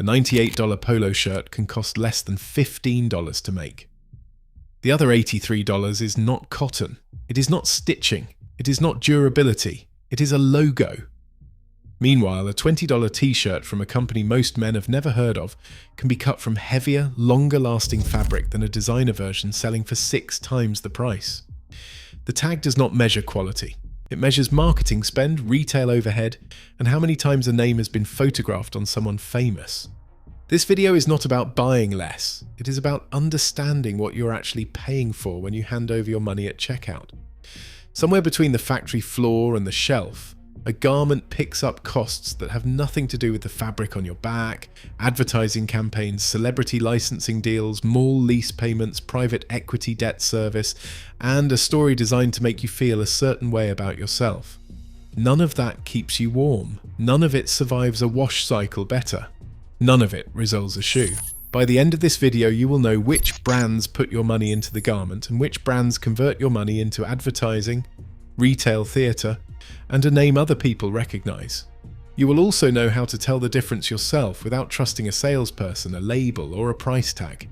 A $98 polo shirt can cost less than $15 to make. The other $83 is not cotton. It is not stitching. It is not durability. It is a logo. Meanwhile, a $20 t-shirt from a company most men have never heard of can be cut from heavier, longer-lasting fabric than a designer version selling for 6 times the price. The tag does not measure quality. It measures marketing spend, retail overhead, and how many times a name has been photographed on someone famous. This video is not about buying less. It is about understanding what you're actually paying for when you hand over your money at checkout. Somewhere between the factory floor and the shelf, a garment picks up costs that have nothing to do with the fabric on your back, advertising campaigns, celebrity licensing deals, mall lease payments, private equity debt service, and a story designed to make you feel a certain way about yourself. None of that keeps you warm. None of it survives a wash cycle better. None of it resolves a shoe. By the end of this video, you will know which brands put your money into the garment and which brands convert your money into advertising, retail theatre, and a name other people recognize. You will also know how to tell the difference yourself without trusting a salesperson, a label, or a price tag.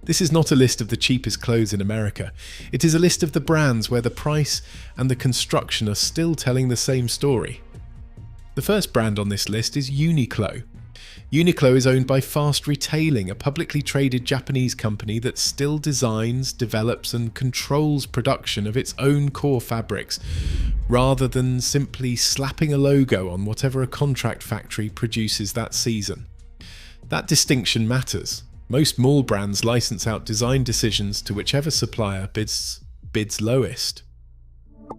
This is not a list of the cheapest clothes in America. It is a list of the brands where the price and the construction are still telling the same story. The first brand on this list is Uniqlo. Uniqlo is owned by Fast Retailing, a publicly traded Japanese company that still designs, develops, and controls production of its own core fabrics, rather than simply slapping a logo on whatever a contract factory produces that season. That distinction matters. Most mall brands license out design decisions to whichever supplier bids lowest.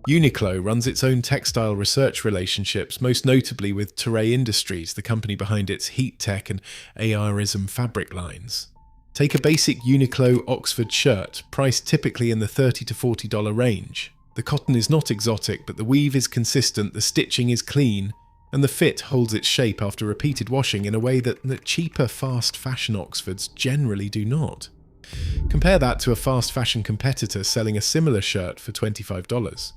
Uniqlo runs its own textile research relationships, most notably with Terray Industries, the company behind its Heat Tech and ARism fabric lines. Take a basic Uniqlo Oxford shirt, priced typically in the $30 to $40 range. The cotton is not exotic, but the weave is consistent, the stitching is clean, and the fit holds its shape after repeated washing in a way that cheaper fast fashion Oxfords generally do not. Compare that to a fast fashion competitor selling a similar shirt for $25.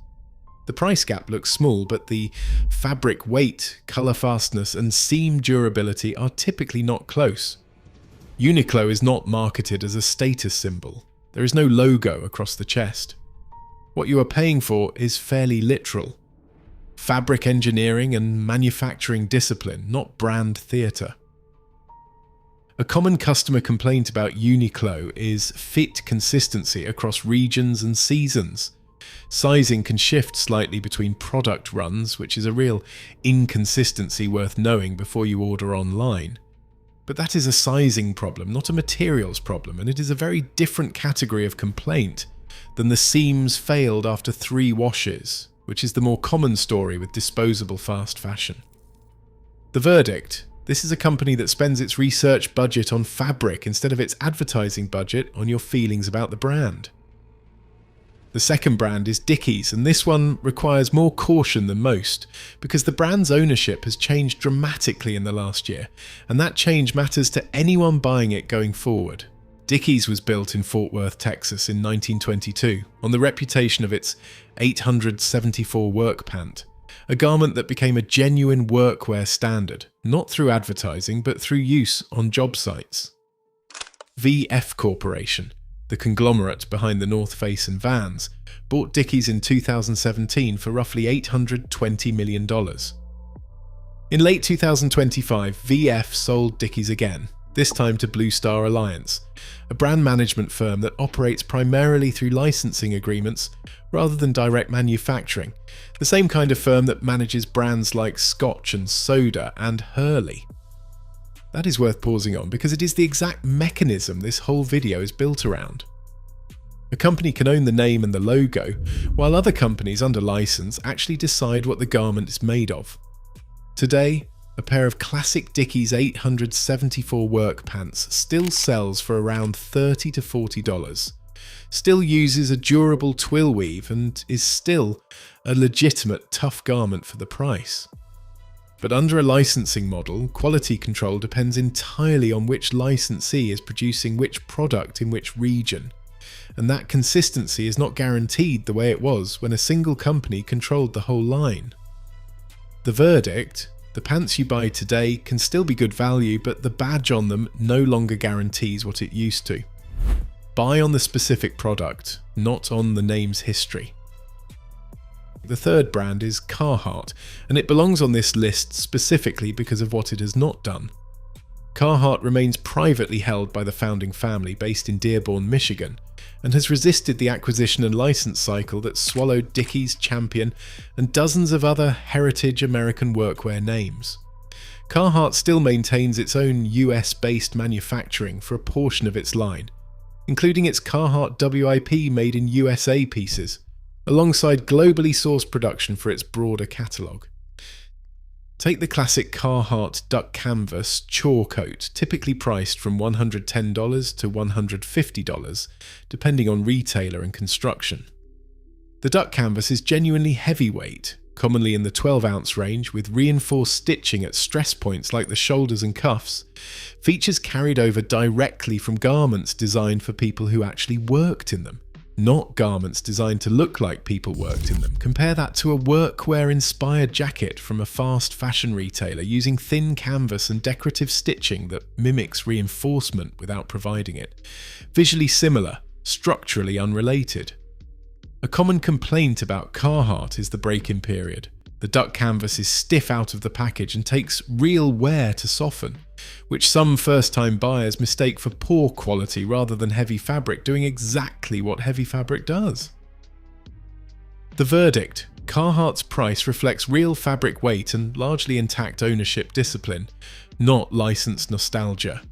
The price gap looks small, but the fabric weight, colour fastness, and seam durability are typically not close. Uniqlo is not marketed as a status symbol. There is no logo across the chest. What you are paying for is fairly literal. Fabric engineering and manufacturing discipline, not brand theatre. A common customer complaint about Uniqlo is fit consistency across regions and seasons. Sizing can shift slightly between product runs, which is a real inconsistency worth knowing before you order online. But that is a sizing problem, not a materials problem, and it is a very different category of complaint than the seams failed after 3 washes, which is the more common story with disposable fast fashion. The verdict: this is a company that spends its research budget on fabric instead of its advertising budget on your feelings about the brand. The second brand is Dickies, and this one requires more caution than most, because the brand's ownership has changed dramatically in the last year, and that change matters to anyone buying it going forward. Dickies was built in Fort Worth, Texas in 1922, on the reputation of its 874 work pant, a garment that became a genuine workwear standard, not through advertising but through use on job sites. VF Corporation, the conglomerate behind the North Face and Vans, bought Dickies in 2017 for roughly $820 million. In late 2025, VF sold Dickies again, this time to Blue Star Alliance, a brand management firm that operates primarily through licensing agreements rather than direct manufacturing, the same kind of firm that manages brands like Scotch and Soda and Hurley. That is worth pausing on because it is the exact mechanism this whole video is built around. A company can own the name and the logo, while other companies under license actually decide what the garment is made of. Today, a pair of classic Dickies 874 work pants still sells for around $30 to $40, still uses a durable twill weave, and is still a legitimate tough garment for the price. But under a licensing model, quality control depends entirely on which licensee is producing which product in which region, and that consistency is not guaranteed the way it was when a single company controlled the whole line. The verdict: The pants you buy today can still be good value, but the badge on them no longer guarantees what it used to. Buy on the specific product, not on the name's history. The third brand is Carhartt, and it belongs on this list specifically because of what it has not done. Carhartt remains privately held by the founding family based in Dearborn, Michigan, and has resisted the acquisition and license cycle that swallowed Dickies, Champion, and dozens of other heritage American workwear names. Carhartt still maintains its own US-based manufacturing for a portion of its line, including its Carhartt WIP made in USA pieces, alongside globally sourced production for its broader catalogue. Take the classic Carhartt duck canvas chore coat, typically priced from $110 to $150, depending on retailer and construction. The duck canvas is genuinely heavyweight, commonly in the 12-ounce range, with reinforced stitching at stress points like the shoulders and cuffs, features carried over directly from garments designed for people who actually worked in them, not garments designed to look like people worked in them. Compare that to a workwear-inspired jacket from a fast fashion retailer using thin canvas and decorative stitching that mimics reinforcement without providing it. Visually similar, structurally unrelated. A common complaint about Carhartt is the break-in period. The duck canvas is stiff out of the package and takes real wear to soften, which some first-time buyers mistake for poor quality rather than heavy fabric doing exactly what heavy fabric does. The verdict: Carhartt's price reflects real fabric weight and largely intact ownership discipline, not licensed nostalgia.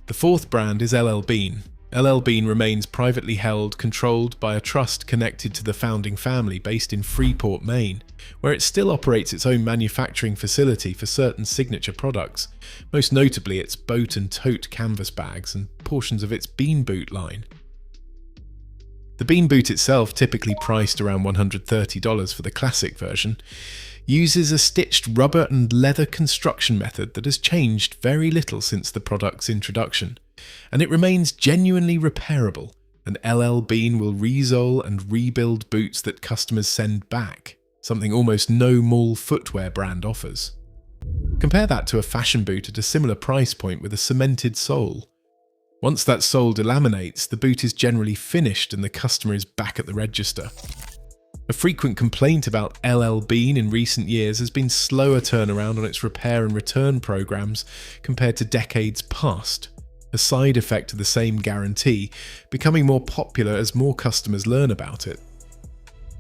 The fourth brand is L.L.Bean. L.L.Bean remains privately held, controlled by a trust connected to the founding family based in Freeport, Maine, where it still operates its own manufacturing facility for certain signature products, most notably its boat and tote canvas bags and portions of its bean boot line. The bean boot itself, typically priced around $130 for the classic version, uses a stitched rubber and leather construction method that has changed very little since the product's introduction, and it remains genuinely repairable, and L.L.Bean will resole and rebuild boots that customers send back, something almost no mall footwear brand offers. Compare that to a fashion boot at a similar price point with a cemented sole. Once that sole delaminates, the boot is generally finished and the customer is back at the register. A frequent complaint about L.L.Bean in recent years has been slower turnaround on its repair and return programs compared to decades past, a side effect of the same guarantee, becoming more popular as more customers learn about it.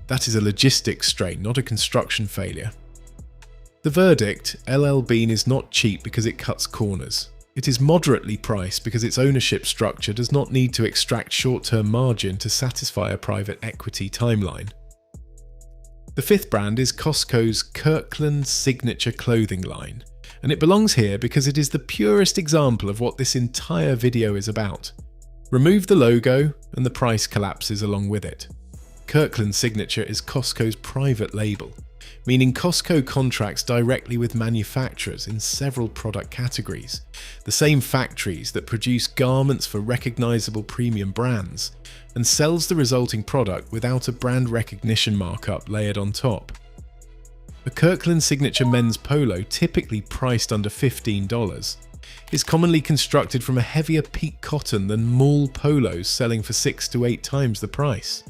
That is a logistics strain, not a construction failure. The verdict: L.L.Bean is not cheap because it cuts corners. It is moderately priced because its ownership structure does not need to extract short-term margin to satisfy a private equity timeline. The fifth brand is Costco's Kirkland Signature clothing line, and it belongs here because it is the purest example of what this entire video is about. Remove the logo and the price collapses along with it. Kirkland Signature is Costco's private label, meaning Costco contracts directly with manufacturers in several product categories, the same factories that produce garments for recognizable premium brands, and sells the resulting product without a brand recognition markup layered on top. A Kirkland Signature men's polo, typically priced under $15, is commonly constructed from a heavier peak cotton than mall polos selling for 6 to 8 times the price.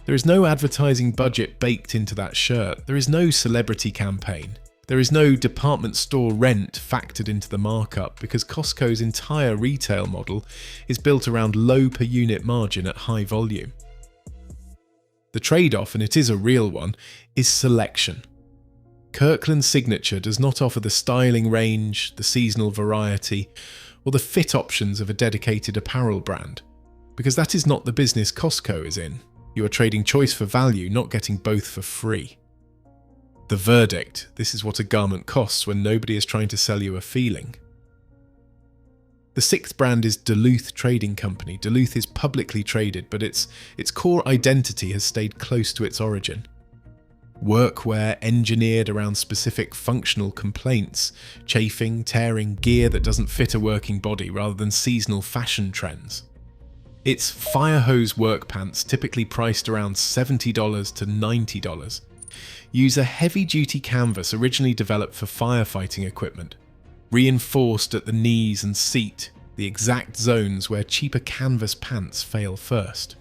There is no advertising budget baked into that shirt, there is no celebrity campaign, there is no department store rent factored into the markup because Costco's entire retail model is built around low per unit margin at high volume. The trade-off, and it is a real one, is selection. Kirkland Signature does not offer the styling range, the seasonal variety, or the fit options of a dedicated apparel brand, because that is not the business Costco is in. You are trading choice for value, not getting both for free. The verdict: this is what a garment costs when nobody is trying to sell you a feeling. The sixth brand is Duluth Trading Company. Duluth is publicly traded, but its core identity has stayed close to its origin. Workwear engineered around specific functional complaints, chafing, tearing, gear that doesn't fit a working body rather than seasonal fashion trends. Its fire hose work pants, typically priced around $70 to $90, use a heavy-duty canvas originally developed for firefighting equipment, reinforced at the knees and seat, the exact zones where cheaper canvas pants fail first.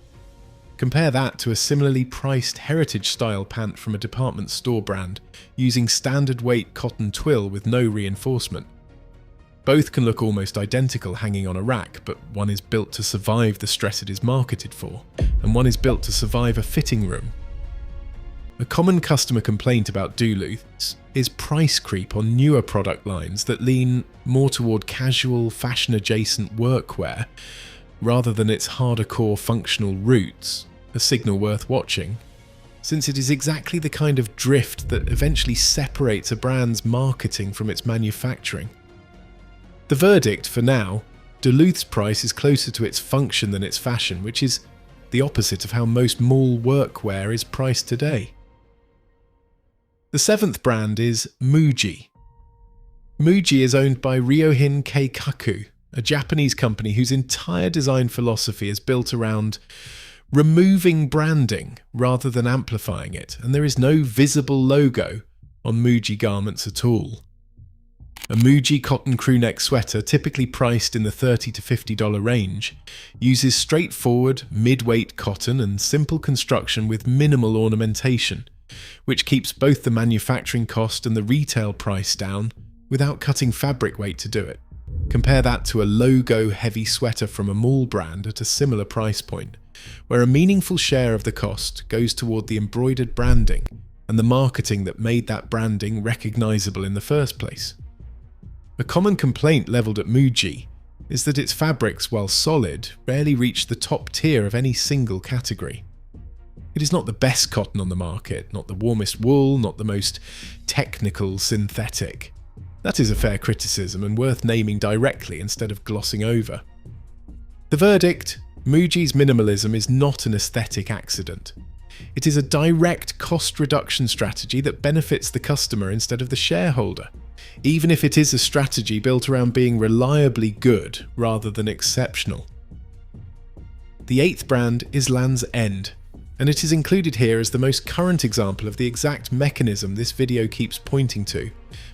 Compare that to a similarly priced heritage-style pant from a department store brand using standard weight cotton twill with no reinforcement. Both can look almost identical hanging on a rack, but one is built to survive the stress it is marketed for, and one is built to survive a fitting room. A common customer complaint about Duluth's is price creep on newer product lines that lean more toward casual, fashion-adjacent workwear rather than its harder core functional roots, a signal worth watching, since it is exactly the kind of drift that eventually separates a brand's marketing from its manufacturing. The verdict, for now, Duluth's price is closer to its function than its fashion, which is the opposite of how most mall workwear is priced today. The seventh brand is Muji. Muji is owned by Ryohin Keikaku, a Japanese company whose entire design philosophy is built around removing branding rather than amplifying it, and there is no visible logo on Muji garments at all. A Muji cotton crewneck sweater, typically priced in the $30 to $50 range, uses straightforward, mid-weight cotton and simple construction with minimal ornamentation, which keeps both the manufacturing cost and the retail price down without cutting fabric weight to do it. Compare that to a logo-heavy sweater from a mall brand at a similar price point, where a meaningful share of the cost goes toward the embroidered branding and the marketing that made that branding recognizable in the first place. A common complaint leveled at Muji is that its fabrics, while solid, rarely reach the top tier of any single category. It is not the best cotton on the market, not the warmest wool, not the most technical synthetic. That is a fair criticism and worth naming directly instead of glossing over. The verdict: Muji's minimalism is not an aesthetic accident. It is a direct cost reduction strategy that benefits the customer instead of the shareholder, even if it is a strategy built around being reliably good rather than exceptional. The eighth brand is Land's End, and it is included here as the most current example of the exact mechanism this video keeps pointing to,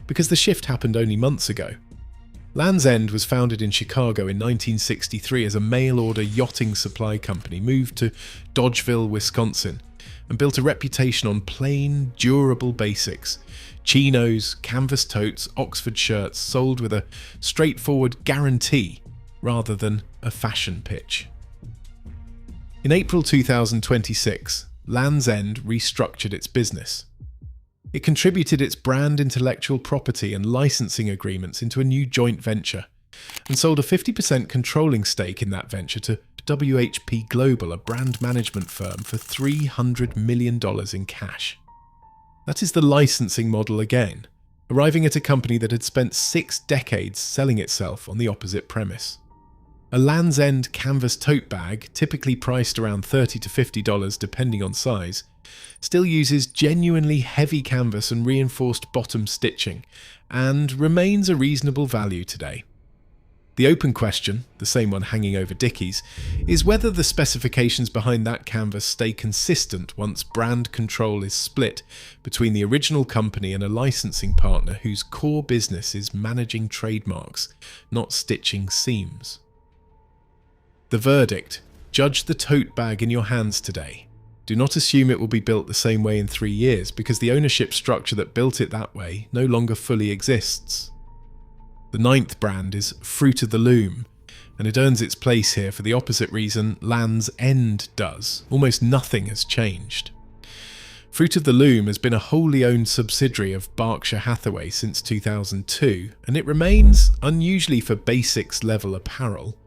because the shift happened only months ago. Land's End was founded in Chicago in 1963 as a mail-order yachting supply company, moved to Dodgeville, Wisconsin, and built a reputation on plain, durable basics: chinos, canvas totes, Oxford shirts sold with a straightforward guarantee rather than a fashion pitch. In April 2026, Land's End restructured its business. It contributed its brand intellectual property and licensing agreements into a new joint venture, and sold a 50% controlling stake in that venture to WHP Global, a brand management firm, for $300 million in cash. That is the licensing model again, arriving at a company that had spent 6 decades selling itself on the opposite premise. A Land's End canvas tote bag, typically priced around $30 to $50 depending on size, still uses genuinely heavy canvas and reinforced bottom stitching, and remains a reasonable value today. The open question, the same one hanging over Dickies, is whether the specifications behind that canvas stay consistent once brand control is split between the original company and a licensing partner whose core business is managing trademarks, not stitching seams. The verdict: judge the tote bag in your hands today. Do not assume it will be built the same way in 3 years, because the ownership structure that built it that way no longer fully exists. The ninth brand is Fruit of the Loom, and it earns its place here for the opposite reason Land's End does. Almost nothing has changed. Fruit of the Loom has been a wholly owned subsidiary of Berkshire Hathaway since 2002, and it remains, unusually for basics level apparel,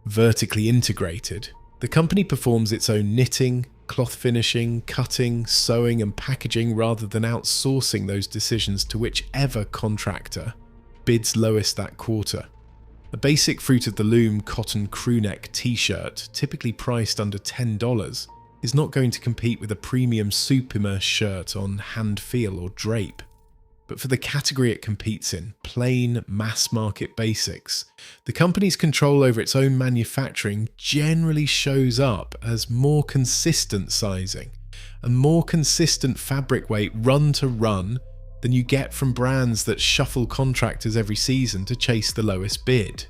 vertically integrated. The company performs its own knitting, cloth finishing, cutting, sewing and packaging rather than outsourcing those decisions to whichever contractor bids lowest that quarter. A basic Fruit of the Loom cotton crewneck t-shirt, typically priced under $10, is not going to compete with a premium Supermer shirt on Hand Feel or Drape. But for the category it competes in, plain mass-market basics, the company's control over its own manufacturing generally shows up as more consistent sizing, and more consistent fabric weight run to run than you get from brands that shuffle contractors every season to chase the lowest bid.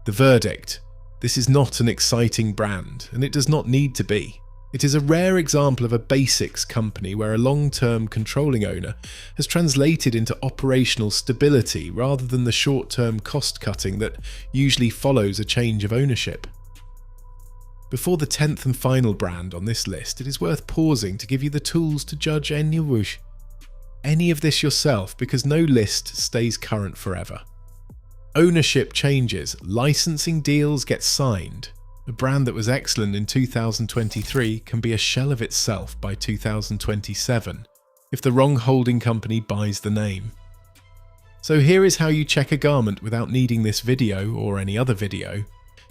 The verdict: this is not an exciting brand, and it does not need to be. It is a rare example of a basics company where a long-term controlling owner has translated into operational stability rather than the short-term cost-cutting that usually follows a change of ownership. Before the 10th and final brand on this list, it is worth pausing to give you the tools to judge any of this yourself, because no list stays current forever. Ownership changes, licensing deals get signed. A brand that was excellent in 2023 can be a shell of itself by 2027 if the wrong holding company buys the name. So here is how you check a garment without needing this video or any other video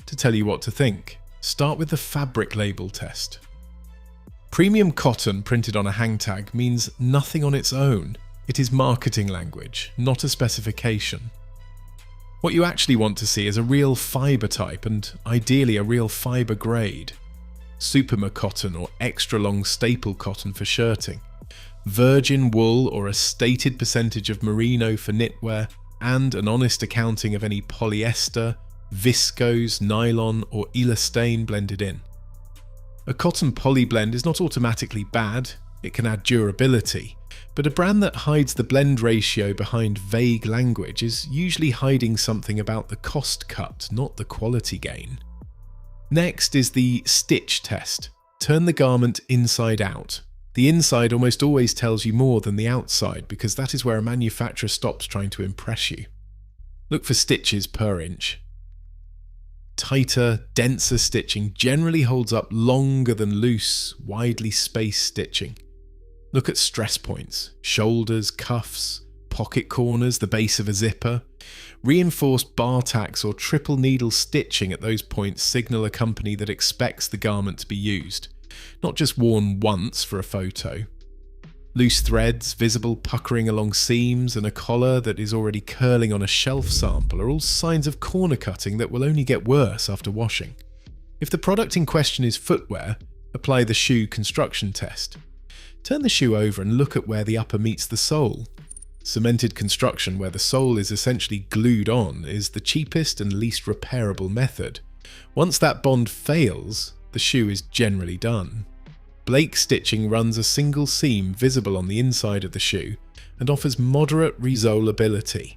to tell you what to think. Start with the fabric label test. Premium cotton printed on a hang tag means nothing on its own. It is marketing language, not a specification. What you actually want to see is a real fibre type and ideally a real fibre grade. Superma cotton or extra long staple cotton for shirting. Virgin wool or a stated percentage of merino for knitwear, and an honest accounting of any polyester, viscose, nylon or elastane blended in. A cotton poly blend is not automatically bad, it can add durability, but a brand that hides the blend ratio behind vague language is usually hiding something about the cost cut, not the quality gain. Next is the stitch test. Turn the garment inside out. The inside almost always tells you more than the outside because that is where a manufacturer stops trying to impress you. Look for stitches per inch. Tighter, denser stitching generally holds up longer than loose, widely spaced stitching. Look at stress points, shoulders, cuffs, pocket corners, the base of a zipper. Reinforced bar tacks or triple needle stitching at those points signal a company that expects the garment to be used, not just worn once for a photo. Loose threads, visible puckering along seams, and a collar that is already curling on a shelf sample are all signs of corner cutting that will only get worse after washing. If the product in question is footwear, apply the shoe construction test. Turn the shoe over and look at where the upper meets the sole. Cemented construction, where the sole is essentially glued on, is the cheapest and least repairable method. Once that bond fails, the shoe is generally done. Blake stitching runs a single seam visible on the inside of the shoe and offers moderate resolability.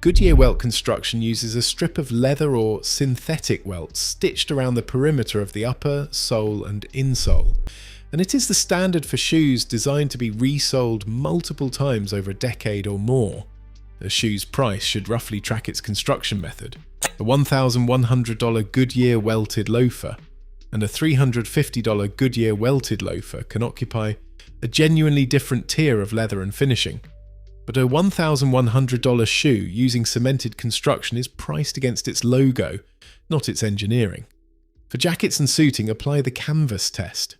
Goodyear welt construction uses a strip of leather or synthetic welt stitched around the perimeter of the upper, sole and insole, and it is the standard for shoes designed to be resoled multiple times over a decade or more. A shoe's price should roughly track its construction method. A $1,100 Goodyear welted loafer and a $350 Goodyear welted loafer can occupy a genuinely different tier of leather and finishing. But a $1,100 shoe using cemented construction is priced against its logo, not its engineering. For jackets and suiting, apply the canvas test.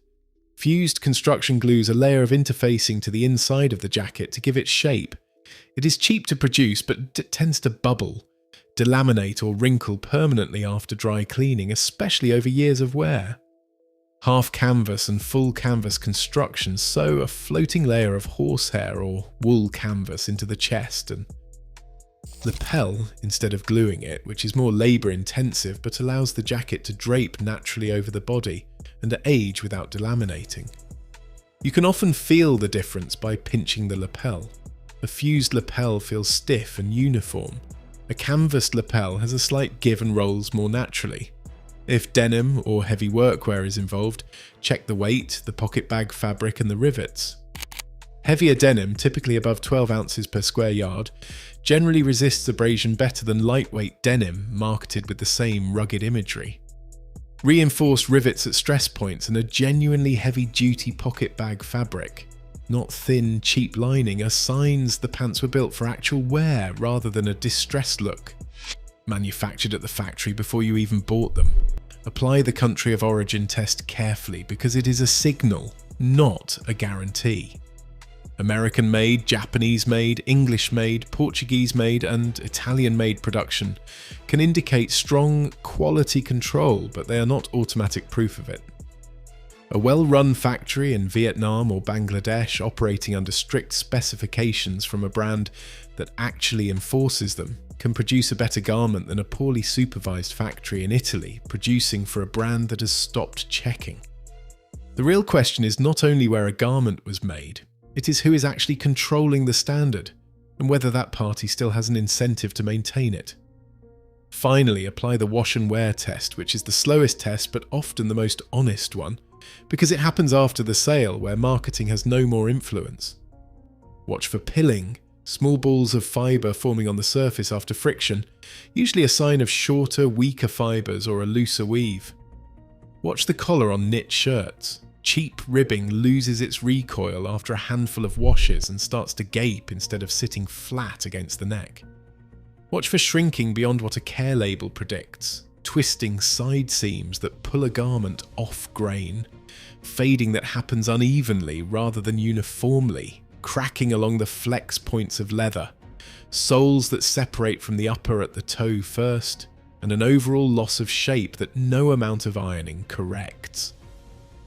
Fused construction glues a layer of interfacing to the inside of the jacket to give it shape. It is cheap to produce, but tends to bubble, delaminate or wrinkle permanently after dry cleaning, especially over years of wear. Half canvas and full canvas construction sew a floating layer of horsehair or wool canvas into the chest and lapel instead of gluing it, which is more labour intensive but allows the jacket to drape naturally over the body and to age without delaminating. You can often feel the difference by pinching the lapel. A fused lapel feels stiff and uniform. A canvas lapel has a slight give and rolls more naturally. If denim or heavy workwear is involved, check the weight, the pocket bag fabric and the rivets. Heavier denim, typically above 12 ounces per square yard, generally resists abrasion better than lightweight denim marketed with the same rugged imagery. Reinforced rivets at stress points and a genuinely heavy-duty pocket bag fabric, not thin, cheap lining, are signs the pants were built for actual wear rather than a distressed look. Manufactured at the factory before you even bought them. Apply the country of origin test carefully because it is a signal, not a guarantee. American-made, Japanese-made, English-made, Portuguese-made and Italian-made production can indicate strong quality control, but they are not automatic proof of it. A well-run factory in Vietnam or Bangladesh operating under strict specifications from a brand that actually enforces them can produce a better garment than a poorly supervised factory in Italy producing for a brand that has stopped checking. The real question is not only where a garment was made, it is who is actually controlling the standard and whether that party still has an incentive to maintain it. Finally, apply the wash and wear test, which is the slowest test but often the most honest one, because it happens after the sale where marketing has no more influence. Watch for pilling, small balls of fibre forming on the surface after friction, usually a sign of shorter, weaker fibres or a looser weave. Watch the collar on knit shirts. Cheap ribbing loses its recoil after a handful of washes and starts to gape instead of sitting flat against the neck. Watch for shrinking beyond what a care label predicts, twisting side seams that pull a garment off grain, fading that happens unevenly rather than uniformly, cracking along the flex points of leather, soles that separate from the upper at the toe first, and an overall loss of shape that no amount of ironing corrects.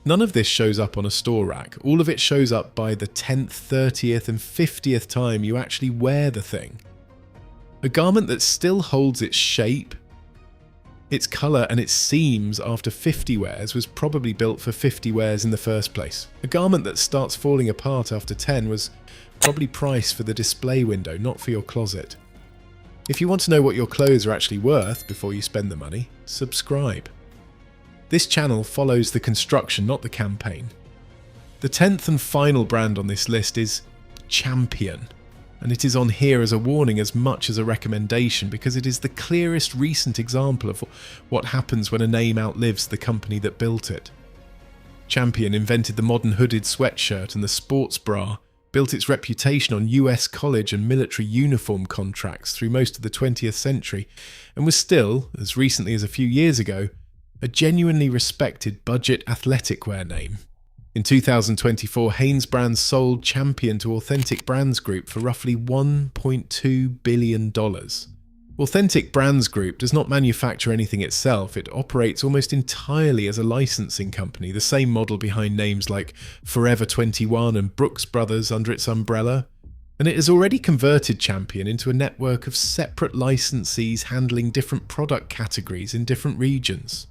None of this shows up on a store rack. All of it shows up by the 10th, 30th and 50th time you actually wear the thing. A garment that still holds its shape, its colour and its seams after 50 wears was probably built for 50 wears in the first place. A garment that starts falling apart after 10 was probably priced for the display window, not for your closet. If you want to know what your clothes are actually worth before you spend the money, subscribe. This channel follows the construction, not the campaign. The 10th and final brand on this list is Champion, and it is on here as a warning as much as a recommendation because it is the clearest recent example of what happens when a name outlives the company that built it. Champion invented the modern hooded sweatshirt and the sports bra, built its reputation on US college and military uniform contracts through most of the 20th century, and was still, as recently as a few years ago, a genuinely respected budget athletic wear name. In 2024, Hanes Brands sold Champion to Authentic Brands Group for roughly $1.2 billion. Authentic Brands Group does not manufacture anything itself, it operates almost entirely as a licensing company, the same model behind names like Forever 21 and Brooks Brothers under its umbrella. And it has already converted Champion into a network of separate licensees handling different product categories in different regions.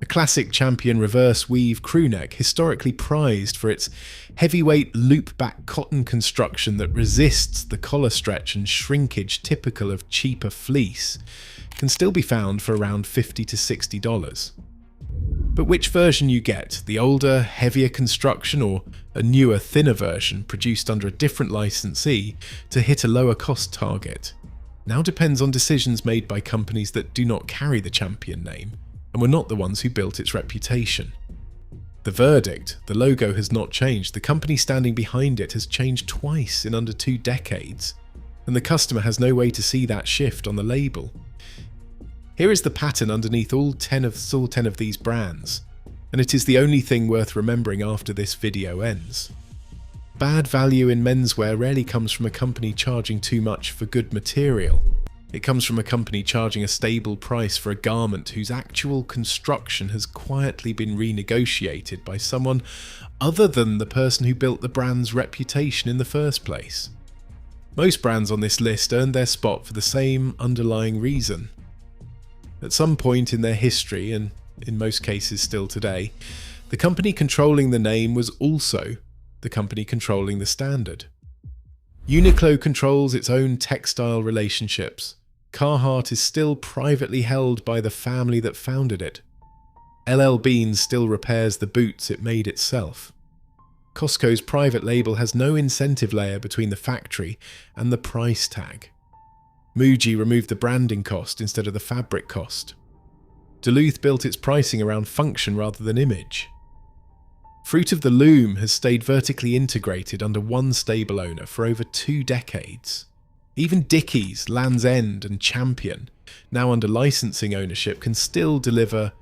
A classic Champion reverse weave crewneck, historically prized for its heavyweight loop-back cotton construction that resists the collar stretch and shrinkage typical of cheaper fleece, can still be found for around $50 to $60. But which version you get, the older, heavier construction or a newer, thinner version produced under a different licensee to hit a lower cost target, now depends on decisions made by companies that do not carry the Champion name and were not the ones who built its reputation. The verdict, the logo has not changed, the company standing behind it has changed twice in under 2 decades, and the customer has no way to see that shift on the label. Here is the pattern underneath all 10 of these brands, and it is the only thing worth remembering after this video ends. Bad value in menswear rarely comes from a company charging too much for good material. It comes from a company charging a stable price for a garment whose actual construction has quietly been renegotiated by someone other than the person who built the brand's reputation in the first place. Most brands on this list earned their spot for the same underlying reason. At some point in their history, and in most cases still today, the company controlling the name was also the company controlling the standard. Uniqlo controls its own textile relationships. Carhartt is still privately held by the family that founded it. L.L.Bean still repairs the boots it made itself. Costco's private label has no incentive layer between the factory and the price tag. Muji removed the branding cost instead of the fabric cost. Duluth built its pricing around function rather than image. Fruit of the Loom has stayed vertically integrated under one stable owner for over 2 decades. Even Dickies, Land's End and Champion, now under licensing ownership, can still deliver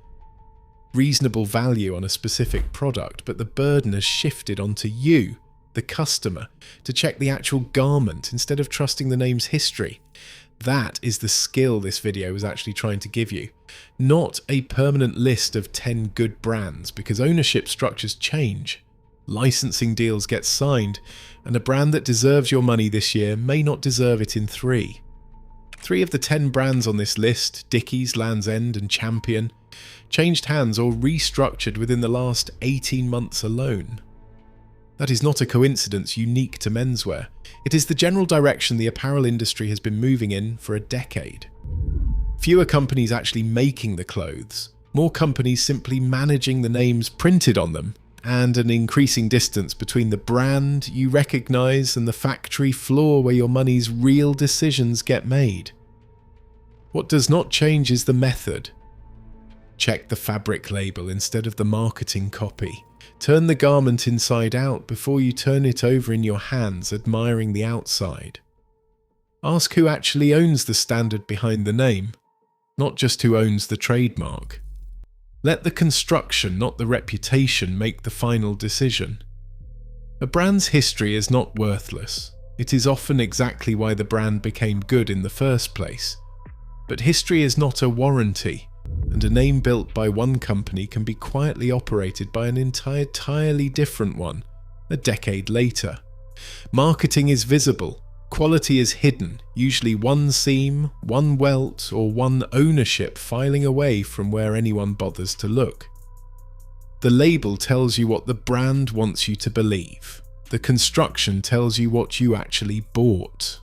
reasonable value on a specific product, but the burden has shifted onto you, the customer, to check the actual garment instead of trusting the name's history. That is the skill this video is actually trying to give you. not a permanent list of 10 good brands, because ownership structures change. Licensing deals get signed, and a brand that deserves your money this year may not deserve it in 3. 3 of the 10 brands on this list, Dickies, Land's End and Champion, changed hands or restructured within the last 18 months alone. That is not a coincidence unique to menswear. It is the general direction the apparel industry has been moving in for a decade. Fewer companies actually making the clothes, more companies simply managing the names printed on them, and an increasing distance between the brand you recognize and the factory floor where your money's real decisions get made. What does not change is the method. Check the fabric label instead of the marketing copy. Turn the garment inside out before you turn it over in your hands, admiring the outside. Ask who actually owns the standard behind the name, not just who owns the trademark. Let the construction, not the reputation, make the final decision. A brand's history is not worthless. It is often exactly why the brand became good in the first place. But history is not a warranty, and a name built by one company can be quietly operated by an entirely different one a decade later. Marketing is visible. Quality is hidden, usually one seam, one welt, or one ownership filing away from where anyone bothers to look. The label tells you what the brand wants you to believe. The construction tells you what you actually bought.